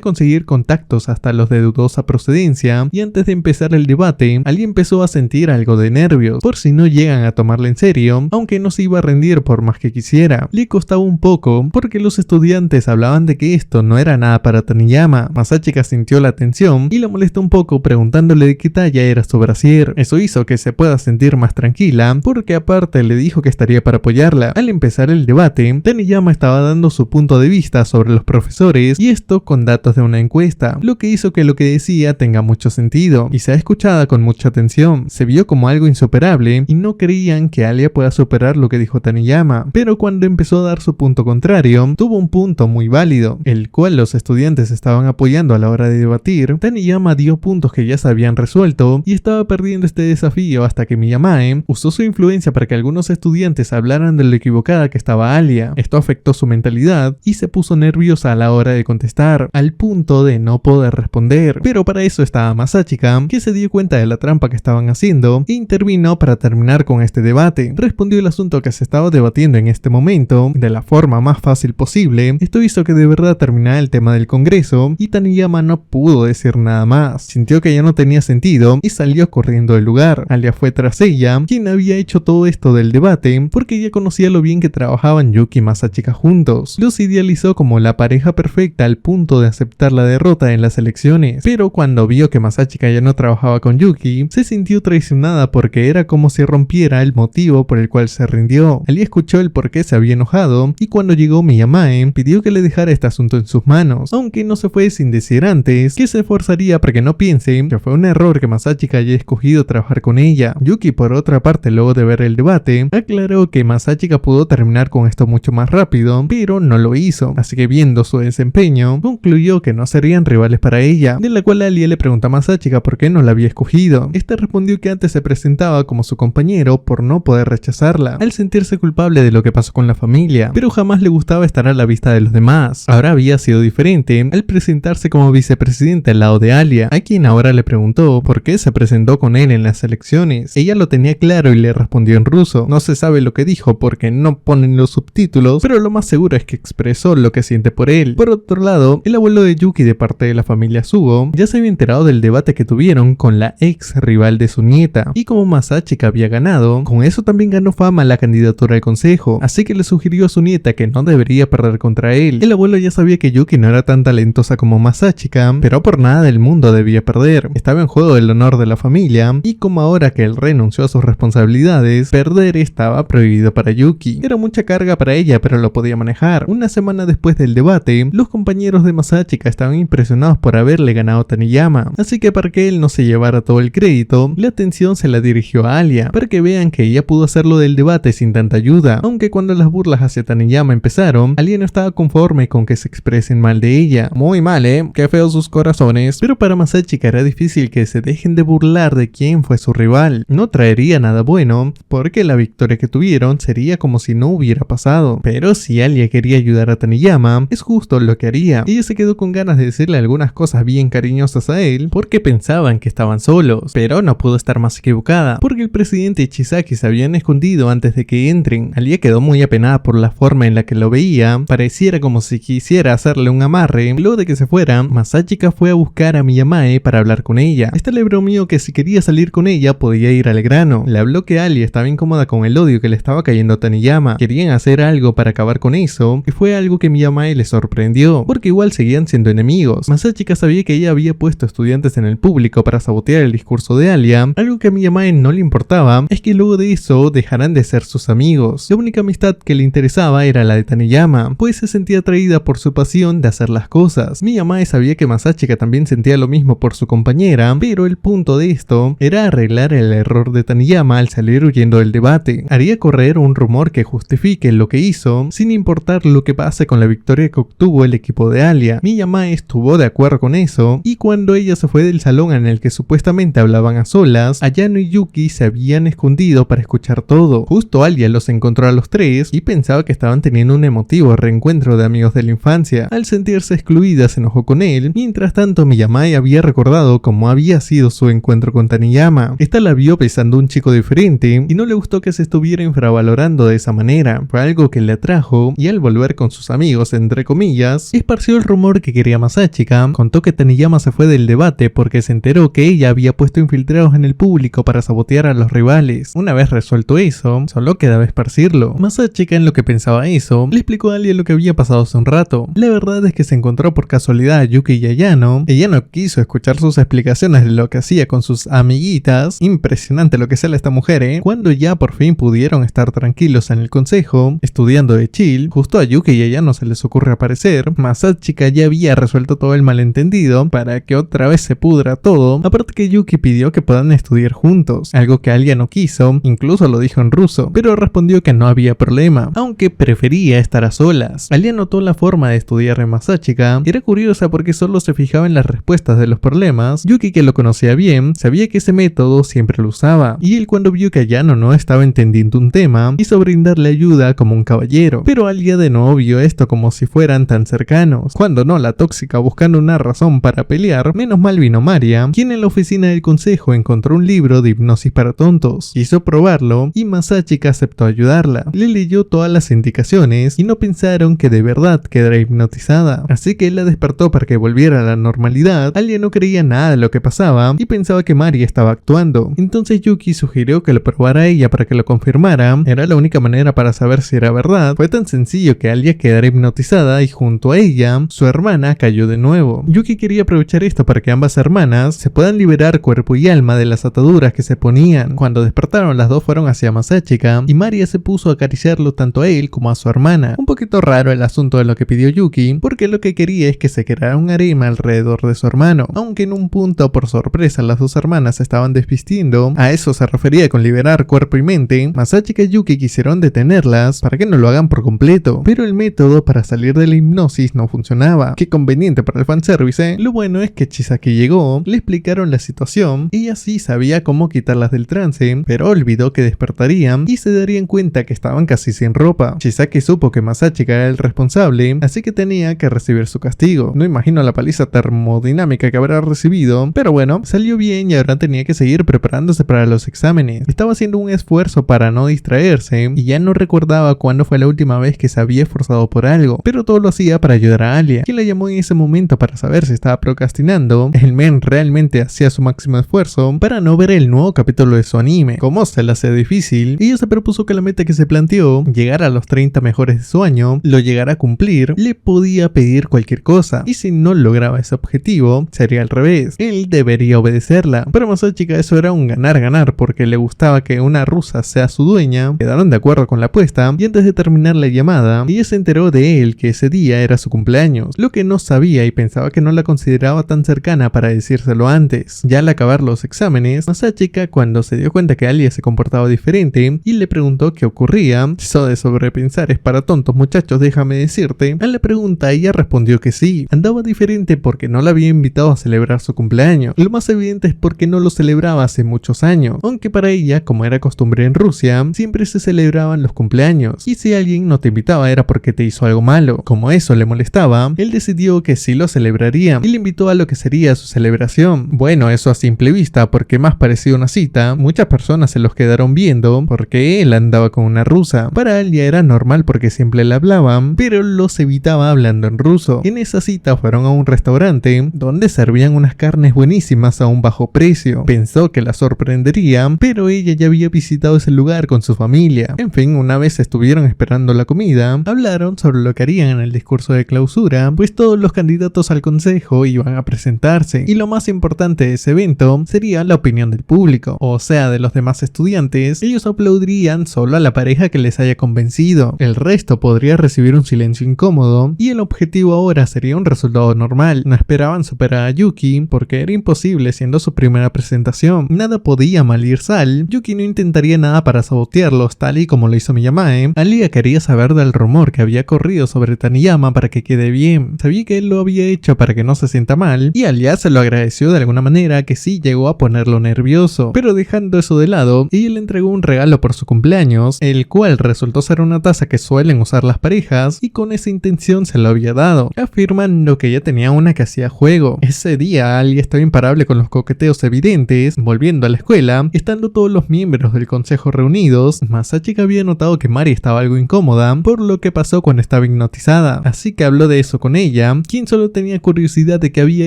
A: conseguir contactos hasta los de dudosa procedencia, y antes de empezar el debate, Alia empezó a sentir algo de nervios, por si no llegan a tomarla en serio, aunque no se iba a rendir por más que quisiera. Le costaba un poco, porque los estudiantes hablaban de que esto no era nada para Taniyama. Masachika sintió la tensión y la molestó un poco preguntándole de qué talla era su brasier. Eso hizo que se pueda sentir más tranquila, porque aparte le dijo que estaría para apoyarla. Al empezar el debate, Taniyama estaba dando su punto de vista sobre los profesores, y esto con datos de una encuesta, lo que hizo que lo que decía tenga mucho sentido y sea escuchada con mucha atención. situación. Se vio como algo insuperable y no creían que Alia pueda superar lo que dijo Taniyama, pero cuando empezó a dar su punto contrario, tuvo un punto muy válido, el cual los estudiantes estaban apoyando a la hora de debatir. Taniyama dio puntos que ya se habían resuelto y estaba perdiendo este desafío hasta que Miyamae usó su influencia para que algunos estudiantes hablaran de lo equivocada que estaba Alia. Esto afectó su mentalidad y se puso nerviosa a la hora de contestar, al punto de no poder responder. Pero para eso estaba Masachika, que se dio cuenta de la trampa que estaban haciendo e intervino para terminar con este debate. Respondió el asunto que se estaba debatiendo en este momento de la forma más fácil posible. Esto hizo que de verdad terminara el tema del congreso y Taniyama no pudo decir nada más. Sintió que ya no tenía sentido y salió corriendo del lugar. Alia fue tras ella, quien había hecho todo esto del debate porque ya conocía lo bien que trabajaban Yuki y Masachika juntos. Los idealizó como la pareja perfecta al punto de aceptar la derrota en las elecciones. Pero cuando vio que Masachika ya no trabajaba con Yuki, se sintió traicionada porque era como si rompiera el motivo por el cual se rindió. Alia escuchó el por qué se había enojado y cuando llegó Miyamae pidió que le dejara este asunto en sus manos, aunque no se fue sin decir antes que se esforzaría para que no piense que fue un error que Masachika haya escogido trabajar con ella. Yuki, por otra parte, luego de ver el debate, aclaró que Masachika pudo terminar con esto mucho más rápido, pero no lo hizo, así que viendo su desempeño, concluyó que no serían rivales para ella, de la cual Alia le preguntó a Masachika por qué no la había escogido. Esta respondió que antes se presentaba como su compañero por no poder rechazarla, al sentirse culpable de lo que pasó con la familia, pero jamás le gustaba estar a la vista de los demás. Ahora había sido diferente al presentarse como vicepresidente al lado de Alia, a quien ahora le preguntó por qué se presentó con él en las elecciones. Ella lo tenía claro y le respondió en ruso. No se sabe lo que dijo porque no ponen los subtítulos, pero lo más seguro es que expresó lo que siente por él. Por otro lado, el abuelo de Yuki de parte de la familia Sugo ya se había enterado del debate que tuvieron con la ex rival de su nieta, y como Masachika había ganado, con eso también ganó fama la candidatura al consejo, así que le sugirió a su nieta que no debería perder contra él. El abuelo ya sabía que Yuki no era tan talentosa como Masachika, pero por nada del mundo debía perder. Estaba en juego el honor de la familia, y como ahora que él renunció a sus responsabilidades, perder estaba prohibido para Yuki. Era mucha carga para ella, pero lo podía manejar. Una semana después del debate, los compañeros de Masachika estaban impresionados por haberle ganado a Taniyama, así que para que él no se llevara todo el crédito, la atención se la dirigió a Alia, para que vean que ella pudo hacerlo del debate sin tanta ayuda. Aunque cuando las burlas hacia Taniyama empezaron, Alia no estaba conforme con que se expresen mal de ella. Muy mal, qué feos sus corazones. Pero para Masachika era difícil que se dejen de burlar de quién fue su rival. No traería nada bueno, porque la victoria que tuvieron sería como si no hubiera pasado. Pero si Alia quería ayudar a Taniyama, es justo lo que haría. Ella se quedó con ganas de decirle algunas cosas bien cariñosas a él, porque pensaban que estaban solos. Pero no pudo estar más equivocada, porque el presidente y Chisaki se habían escondido antes de que entren. Alia quedó muy apenada por la forma en la que lo veía. Pareciera como si quisiera hacerle un amarre. Luego de que se fuera, Masachika fue a buscar a Miyamae para hablar con ella. Esta le bromeó que si quería salir con ella podía ir al grano. Le habló que Alia estaba incómoda con el odio que le estaba cayendo a Taniyama. Querían hacer algo para acabar con eso, y fue algo que Miyamae le sorprendió, porque igual seguían siendo enemigos. Masachika sabía que ella había puesto estudiantes en el público para sabotear el discurso de Alia. Algo que a Miyamae no le importaba es que luego de eso dejarán de ser sus amigos. La única amistad que le interesaba era la de Taniyama, pues se sentía atraída por su pasión de hacer las cosas. Miyamae sabía que Masachika también sentía lo mismo por su compañera, pero el punto de esto era arreglar el error de Taniyama al salir huyendo del debate. Haría correr un rumor que justifique lo que hizo, sin importar lo que pase con la victoria que obtuvo el equipo de Alia. Miyamae estuvo de acuerdo con eso, y cuando ella se fue del salón en el que supuestamente hablaban a solas, Ayano y Yuki se habían escondido para escuchar todo. Justo Alia los encontró a los tres y pensaba que estaban teniendo un emotivo reencuentro de amigos de la infancia. Al sentirse excluida se enojó con él. Mientras tanto, Miyamae había recordado cómo había sido su encuentro con Taniyama. Esta la vio besando a un chico diferente y no le gustó que se estuviera infravalorando de esa manera. Fue algo que le atrajo, y al volver con sus amigos, entre comillas, esparció el rumor que quería Masachika. Contó que Taniyama se fue del debate porque se enteró que ella había puesto infiltrados en el público para sabotear a los rivales. Una vez resuelto eso, solo quedaba esparcirlo. Masachika, en lo que pensaba eso, le explicó a Alia lo que había pasado hace un rato. La verdad es que se encontró por casualidad a Yuki y Ayano. Ella no quiso escuchar sus explicaciones de lo que hacía con sus amiguitas. Impresionante lo que sale esta mujer, Cuando ya por fin pudieron estar tranquilos en el consejo, estudiando de chill, justo a Yuki y Ayano se les ocurre aparecer. Masachika ya había resuelto todo el malentendido para que otra vez se pudra todo. Aparte que Yuki pidió que puedan estudiar juntos, algo que Alia no quiso, incluso lo dijo en ruso, pero respondió que no había problema, aunque prefería estar a solas. Alia notó la forma de estudiar de Masachika, era curiosa porque solo se fijaba en las respuestas de los problemas. Yuki, que lo conocía bien, sabía que ese método siempre lo usaba, y él, cuando vio que Ayano no estaba entendiendo un tema, quiso brindarle ayuda como un caballero, pero Alia de nuevo vio esto como si fueran tan cercanos. Cuando no, la tóxica, buscando una razón para pelear, menos mal vino Maria, quien en la oficina del consejo encontró un libro de hipnosis para tontos. Quiso probarlo y Masachika aceptó ayudarla. Le leyó todas las indicaciones y no pensaron que de verdad quedara hipnotizada, así que él la despertó para que volviera a la normalidad. Alia no creía nada de lo que pasaba y pensaba que Maria estaba actuando. Entonces Yuki sugirió que lo probara ella para que lo confirmara. Era la única manera para saber si era verdad. Fue tan sencillo que Alia quedara hipnotizada y junto a ella, su hermana cayó de nuevo. Yuki quería aprovechar esto para que ambas hermanas se puedan liberar cuerpo y alma de las ataduras que se ponían. Cuando despertaron, las dos fueron hacia Masachika y Maria se puso a acariciarlo tanto a él como a su hermana. Un poquito raro el asunto de lo que pidió Yuki, porque lo que quería es que se creara un harem alrededor de su hermano. Aunque en un punto, por sorpresa, las dos hermanas se estaban desvistiendo, a eso se refería con liberar cuerpo y mente. Masachika y Yuki quisieron detenerlas para que no lo hagan por completo, pero el método para salir de la hipnosis no funcionaba. Qué conveniente para el fanservice. Lo bueno es que Chisaki llegó, le explicaron la situación, ella sí sabía cómo quitarlas del trance, pero olvidó que despertarían y se darían cuenta que estaban casi sin ropa. Chisaki supo que Masachika era el responsable, así que tenía que recibir su castigo. No imagino la paliza termodinámica que habrá recibido, pero bueno, salió bien y ahora tenía que seguir preparándose para los exámenes. Estaba haciendo un esfuerzo para no distraerse y ya no recordaba cuándo fue la última vez que se había esforzado por algo, pero todo lo hacía para ayudar a Alia, quien la llamó en ese momento para saber si estaba procrastinando. El men realmente hacía su máximo esfuerzo para no ver el nuevo capítulo de su anime. Como se le hace difícil, ella se propuso que la meta que se planteó, llegar a los 30 mejores de su año, lo llegara a cumplir, le podía pedir cualquier cosa, y si no lograba ese objetivo, sería al revés, él debería obedecerla. Para Masachika eso era un ganar-ganar, porque le gustaba que una rusa sea su dueña. Quedaron de acuerdo con la apuesta, y antes de terminar la llamada, ella se enteró de él que ese día era su cumpleaños, lo que no sabía y pensaba que no la consideraba tan cercana para decírselo antes. Ya al acabar los exámenes, Masachika, cuando se dio cuenta que Alia se comportaba diferente y le preguntó qué ocurría, eso de sobrepensar es para tontos, muchachos, déjame decirte. A la pregunta ella respondió que sí, andaba diferente porque no la había invitado a celebrar su cumpleaños. Lo más evidente es porque no lo celebraba hace muchos años, aunque para ella, como era costumbre en Rusia, siempre se celebraban los cumpleaños, y si alguien no te invitaba era porque te hizo algo malo. Como eso le molestaba, él decidió que sí lo celebraría y le invitó a lo que sería su celebración. Bueno, eso a simple vista, porque más parecía una cita, muchas personas se los quedaron viendo porque él andaba con una rusa. Para Alia era normal porque siempre le hablaban, pero los evitaba hablando en ruso. En esa cita fueron a un restaurante donde servían unas carnes buenísimas a un bajo precio. Pensó que la sorprendería, pero ella ya había visitado ese lugar con su familia. En fin, una vez estuvieron esperando la comida, hablaron sobre lo que harían en el discurso de clausura, pues todos los candidatos al consejo iban a presentarse, y lo más importante de ese evento sería la opinión del público, o sea, de los demás estudiantes. Ellos aplaudirían solo a la pareja que les haya convencido, el resto podría recibir un silencio incómodo, y el objetivo ahora sería un resultado normal. No esperaban superar a Yuki, porque era imposible siendo su primera presentación. Nada podía mal ir mal. Yuki no intentaría nada para sabotearlos, tal y como lo hizo Miyamae. Alia quería saber del rumor que había corrido sobre Taniyama para que quede bien. Sabía que él lo había hecho para que no se sienta mal, y Alia se lo agradeció de alguna manera que sí llegó a ponerlo nervioso. Pero dejando eso de lado, ella le entregó un regalo por su cumpleaños, el cual resultó ser una taza que suelen usar las parejas, y con esa intención se lo había dado, afirmando que ella tenía una que hacía juego. Ese día Alia estaba imparable con los coqueteos evidentes. Volviendo a la escuela, estando todos los miembros del consejo reunidos, Masachika había notado que Mari estaba algo incómoda por lo que pasó cuando estaba hipnotizada, así que habló de eso con ella, quien solo tenía curiosidad de qué había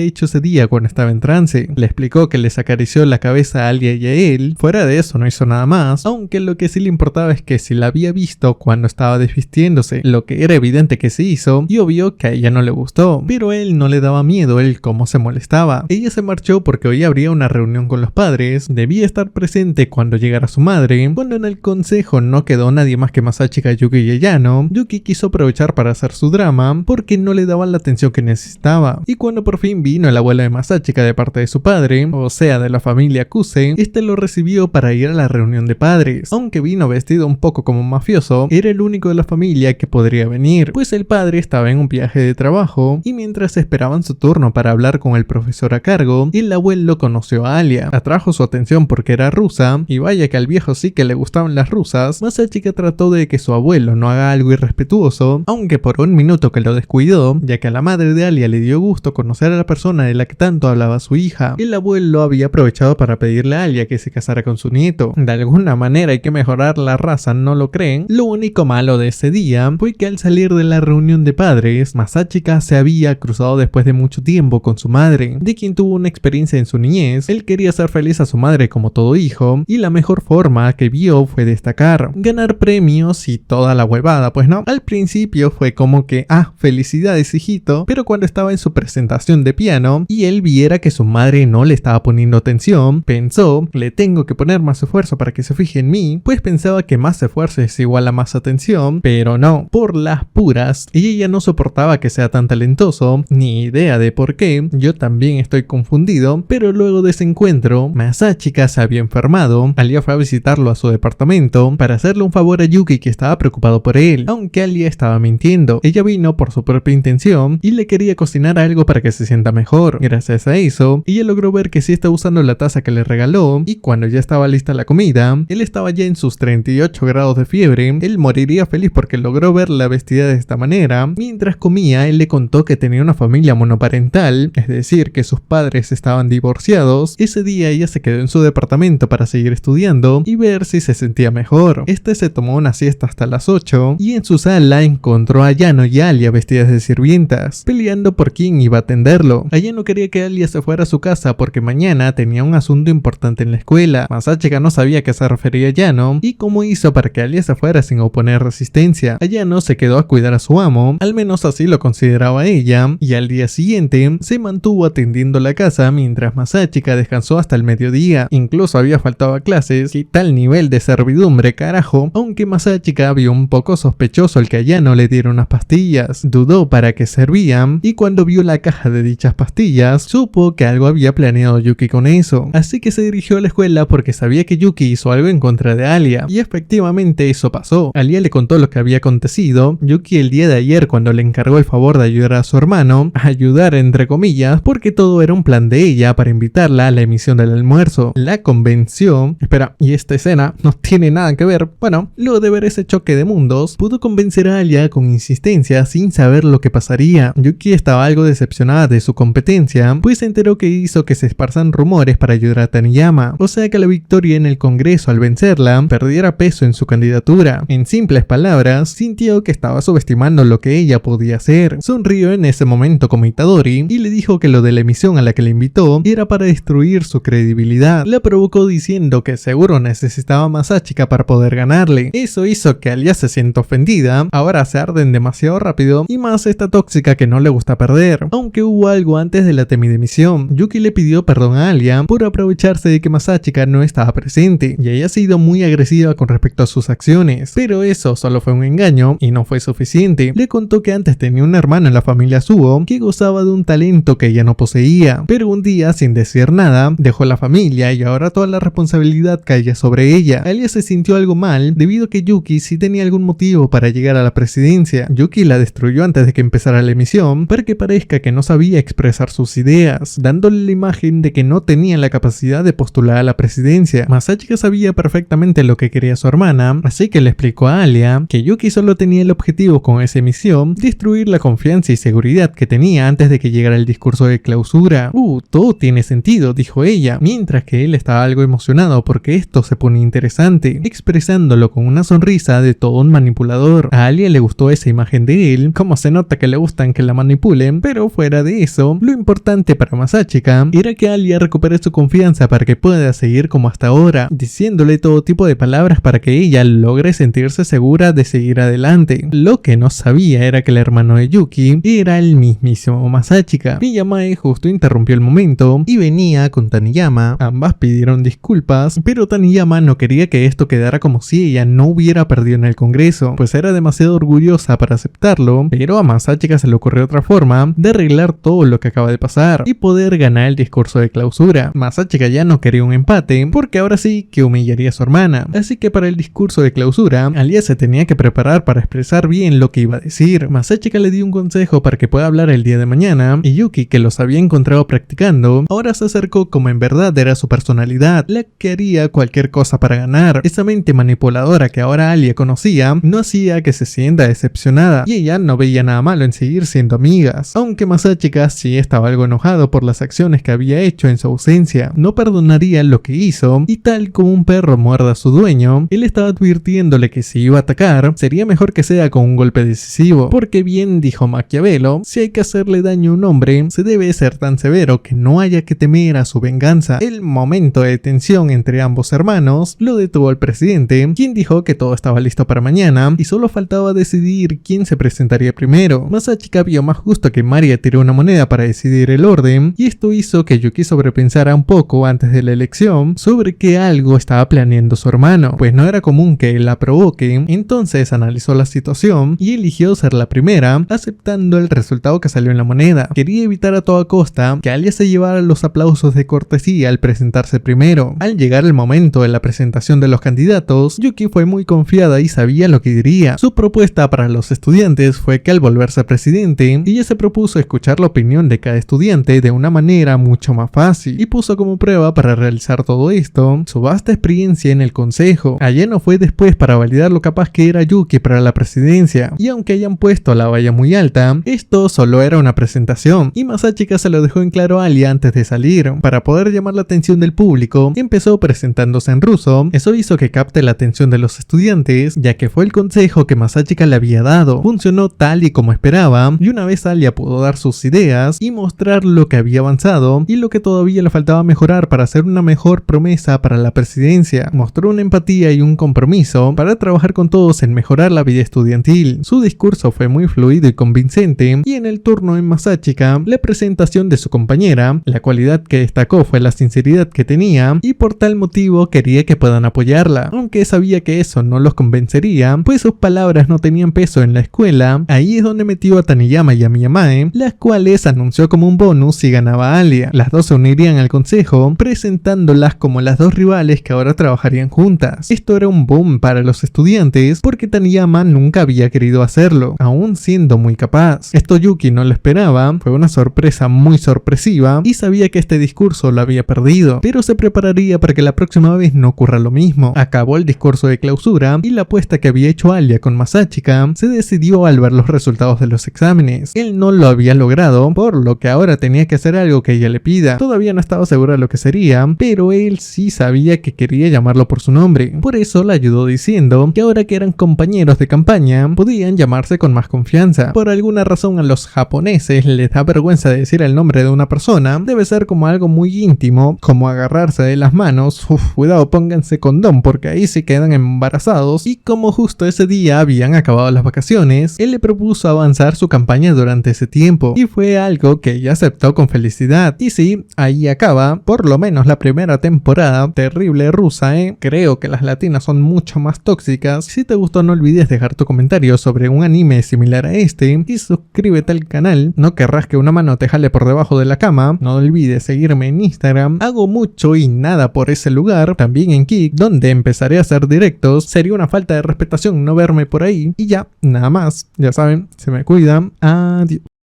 A: hecho ese día cuando estaba en trance. Le explicó que les acarició la cabeza a Alia y a él. Fuera de eso no hizo nada más, aunque lo que sí le importaba es que si la había visto cuando estaba desvistiéndose, lo que era evidente que se hizo, y obvio que a ella no le gustó, pero él no le daba miedo el cómo se molestaba. Ella se marchó porque hoy habría una reunión con los padres, debía estar presente cuando llegara su madre. Cuando en el consejo no quedó nadie más que Masachika, Yuki y Ayano, Yuki quiso aprovechar para hacer su drama porque no le daban la atención que necesitaba, y cuando por fin vino el abuelo de Masachika de parte de su padre, o sea, del la familia Kuse, este lo recibió para ir a la reunión de padres. Aunque vino vestido un poco como mafioso, era el único de la familia que podría venir, pues el padre estaba en un viaje de trabajo y mientras esperaban su turno para hablar con el profesor a cargo, el abuelo conoció a Alia. Atrajo su atención porque era rusa y vaya que al viejo sí que le gustaban las rusas. Masachika trató de que su abuelo no haga algo irrespetuoso, aunque por un minuto que lo descuidó, ya que a la madre de Alia le dio gusto conocer a la persona de la que tanto hablaba su hija. El abuelo había aprovechado para pedirle a Alia que se casara con su nieto. De alguna manera hay que mejorar la raza, ¿no lo creen? Lo único malo de ese día fue que al salir de la reunión de padres, Masachika se había cruzado después de mucho tiempo con su madre, de quien tuvo una experiencia en su niñez. Él quería hacer feliz a su madre como todo hijo, y la mejor forma que vio fue destacar, ganar premios y toda la huevada, pues no. Al principio fue como que, felicidades hijito, pero cuando estaba en su presentación de piano y él viera que su madre no le estaba poniendo atención, pensó, le tengo que poner más esfuerzo para que se fije en mí, pues pensaba que más esfuerzo es igual a más atención, pero no, por las puras, y ella no soportaba que sea tan talentoso, ni idea de por qué. Yo también estoy confundido, pero luego de ese encuentro, Masachika se había enfermado. Alia fue a visitarlo a su departamento para hacerle un favor a Yuki, que estaba preocupado por él, aunque Alia estaba mintiendo. Ella vino por su propia intención y le quería cocinar algo para que se sienta mejor. Gracias a eso, ella logró ver que sí estaba usando la taza que le regaló, y cuando ya estaba lista la comida, él estaba ya en sus 38 grados de fiebre. Él moriría feliz porque logró verla vestida de esta manera. Mientras comía, él le contó que tenía una familia monoparental, es decir, que sus padres estaban divorciados. Ese día ella se quedó en su departamento para seguir estudiando y ver si se sentía mejor. Este se tomó una siesta hasta las 8 y en su sala encontró a Yano y Alia vestidas de sirvientas, peleando por quién iba a atenderlo. Yano quería que Alia se fuera a su casa porque mañana tenía un asunto importante en la escuela. Masachika no sabía a qué se refería Yano y cómo hizo para que Alia se fuera sin oponer resistencia. Yano se quedó a cuidar a su amo, al menos así lo consideraba ella, y al día siguiente se mantuvo atendiendo la casa mientras Masachika descansó hasta el mediodía. Incluso había faltado a clases. ¿Qué tal nivel de servidumbre, carajo? Aunque Masachika vio un poco sospechoso el que a Yano le diera unas pastillas, dudó para qué servían y cuando vio la caja de dichas pastillas supo que algo había planeado Yuki con eso, así que se dirigió a la escuela porque sabía que Yuki hizo algo en contra de Alia, y efectivamente eso pasó. Alia le contó lo que había acontecido. Yuki el día de ayer, cuando le encargó el favor de ayudar a su hermano, ayudar entre comillas, porque todo era un plan de ella para invitarla a la emisión del almuerzo, la convenció. Espera, y esta escena no tiene nada que ver. Bueno, luego de ver ese choque de mundos, pudo convencer a Alia con insistencia sin saber lo que pasaría. Yuki estaba algo decepcionada de su competencia, pues se enteró que hizo que se esparzan rumores para ayudar a Taniyama, o sea que la victoria en el congreso al vencerla perdiera peso en su candidatura. En simples palabras, sintió que estaba subestimando lo que ella podía hacer. Sonrió en ese momento como Itadori y le dijo que lo de la emisión a la que le invitó era para destruir su credibilidad. La provocó diciendo que seguro necesitaba Masachika para poder ganarle. Eso hizo que Alia se sienta ofendida. Ahora se arden demasiado rápido y más esta tóxica que no le gusta perder. Aunque hubo algo antes de la temida emisión. Yuki le pidió perdón a Alia por aprovecharse de que Masachika no estaba presente y ella ha sido muy agresiva con respecto a sus acciones, pero eso solo fue un engaño y no fue suficiente. Le contó que antes tenía un hermano en la familia Suo que gozaba de un talento que ella no poseía, pero un día sin decir nada dejó la familia y ahora toda la responsabilidad caía sobre ella. Alia se sintió algo mal debido a que Yuki sí tenía algún motivo para llegar a la presidencia. Yuki la destruyó antes de que empezara la emisión para que parezca que no sabía expresar sus ideas, dándole la imagen de que no tenía la capacidad de postular a la presidencia. Masachika sabía perfectamente lo que quería su hermana, así que le explicó a Alia que Yuki solo tenía el objetivo con esa emisión destruir la confianza y seguridad que tenía antes de que llegara el discurso de clausura. Todo tiene sentido, dijo ella, mientras que él estaba algo emocionado porque esto se pone interesante, expresándolo con una sonrisa de todo un manipulador. A Alia le gustó esa imagen de él, como se nota que le gustan que la manipulen, pero fuera de eso, lo importante para Masachika era que Alia recupere su confianza para que pueda seguir como hasta ahora, diciéndole todo tipo de palabras para que ella logre sentirse segura de seguir adelante. Lo que no sabía era que el hermano de Yuki era el mismísimo Masachika. Miyamae justo interrumpió el momento y venía con Taniyama. Ambas pidieron disculpas, pero Taniyama no quería que esto quedara como si ella no hubiera perdido en el congreso, pues era demasiado orgullosa para aceptarlo, pero a Masachika se le ocurrió otra forma de arreglar todo lo que acaba de pasar y poder ganar el discurso de clausura. Ahora, Masachika ya no quería un empate, porque ahora sí que humillaría a su hermana. Así que para el discurso de clausura, Alia se tenía que preparar para expresar bien lo que iba a decir. Masachika le dio un consejo para que pueda hablar el día de mañana, y Yuki, que los había encontrado practicando, ahora se acercó como en verdad era su personalidad, la que haría cualquier cosa para ganar. Esa mente manipuladora que ahora Alia conocía, no hacía que se sienta decepcionada, y ella no veía nada malo en seguir siendo amigas. Aunque Masachika sí estaba algo enojado por las acciones que había hecho en su ausencia, no perdonaría lo que hizo, y tal como un perro muerda a su dueño, él estaba advirtiéndole que si iba a atacar, sería mejor que sea con un golpe decisivo, porque bien dijo Maquiavelo, si hay que hacerle daño a un hombre, se debe ser tan severo que no haya que temer a su venganza. El momento de tensión entre ambos hermanos lo detuvo el presidente, quien dijo que todo estaba listo para mañana y solo faltaba decidir quién se presentaría primero. Masachika vio más justo que Maria tiró una moneda para decidir el orden, y esto hizo que Yuki sobrepensara un poco antes de la elección sobre que algo estaba planeando su hermano, pues no era común que él la provoque. Entonces analizó la situación y eligió ser la primera, aceptando el resultado que salió en la moneda. Quería evitar a toda costa que Alia se llevara los aplausos de cortesía al presentarse primero. Al llegar el momento de la presentación de los candidatos, Yuki fue muy confiada y sabía lo que diría. Su propuesta para los estudiantes fue que al volverse presidente, ella se propuso escuchar la opinión de cada estudiante de una manera mucho más fácil, y puso como prueba para realizar todo esto su vasta experiencia en el consejo. Allá no fue después para validar lo capaz que era Yuki para la presidencia, y aunque hayan puesto la valla muy alta, esto solo era una presentación, y Masachika se lo dejó en claro a Alia antes de salir. Para poder llamar la atención del público, empezó presentándose en ruso. Eso hizo que capte la atención de los estudiantes, ya que fue el consejo que Masachika le había dado. Funcionó tal y como esperaba, y una vez Alia pudo dar sus ideas y mostrar lo que había avanzado y lo que todavía le faltaba mejorar para hacer una mejor promesa para la presidencia. Mostró una empatía y un compromiso para trabajar con todos en mejorar la vida estudiantil. Su discurso fue muy fluido y convincente, y en el turno en Masachika, la presentación de su compañera, la cualidad que destacó fue la sinceridad que tenía, y por tal motivo quería que puedan apoyarla. Aunque sabía que eso no los convencería, pues sus palabras no tenían peso en la escuela, ahí es donde metió a Taniyama y a Miyamae, las cuales anunció como un bonus si ganaba Alia. Las dos se unirían al consejo, presentándolas como las dos rivales que ahora trabajarían juntas. Esto era un boom para los estudiantes, porque Taniyama nunca había querido hacerlo, aún siendo muy capaz. Esto Yuki no lo esperaba, fue una sorpresa muy sorpresiva, y sabía que este discurso lo había perdido, pero se prepararía para que la próxima vez no ocurra lo mismo. Acabó el discurso de clausura, y la apuesta que había hecho Alia con Masachika se decidió al ver los resultados de los exámenes. Él no lo había logrado, por lo que ahora tenía que hacer algo que ella le pida. Todavía no estaba segura de lo que sería, pero él sí sabía que quería llamarlo por su nombre. Por eso la ayudó diciendo que ahora que eran compañeros de campaña, podían llamarse con más confianza. Por alguna razón a los japoneses les da vergüenza decir el nombre de una persona. Debe ser como algo muy íntimo, como agarrarse de las manos. Cuidado, pónganse condón porque ahí se quedan embarazados. Y como justo ese día habían acabado las vacaciones, él le propuso avanzar su campaña durante ese tiempo, y fue algo que ella aceptó con felicidad. Y sí, ahí acaba, por lo menos la primera temporada. Terrible rusa, creo que las latinas son mucho más tóxicas. Si te gustó, no olvides dejar tu comentario sobre un anime similar a este, y suscríbete al canal. No querrás que una mano te jale por debajo de la cama. No olvides seguirme en Instagram, hago mucho y nada por ese lugar, también en Kick, donde empezaré a hacer directos. Sería una falta de respetación no verme por ahí. Y ya, nada más, ya saben, se me cuidan, adiós.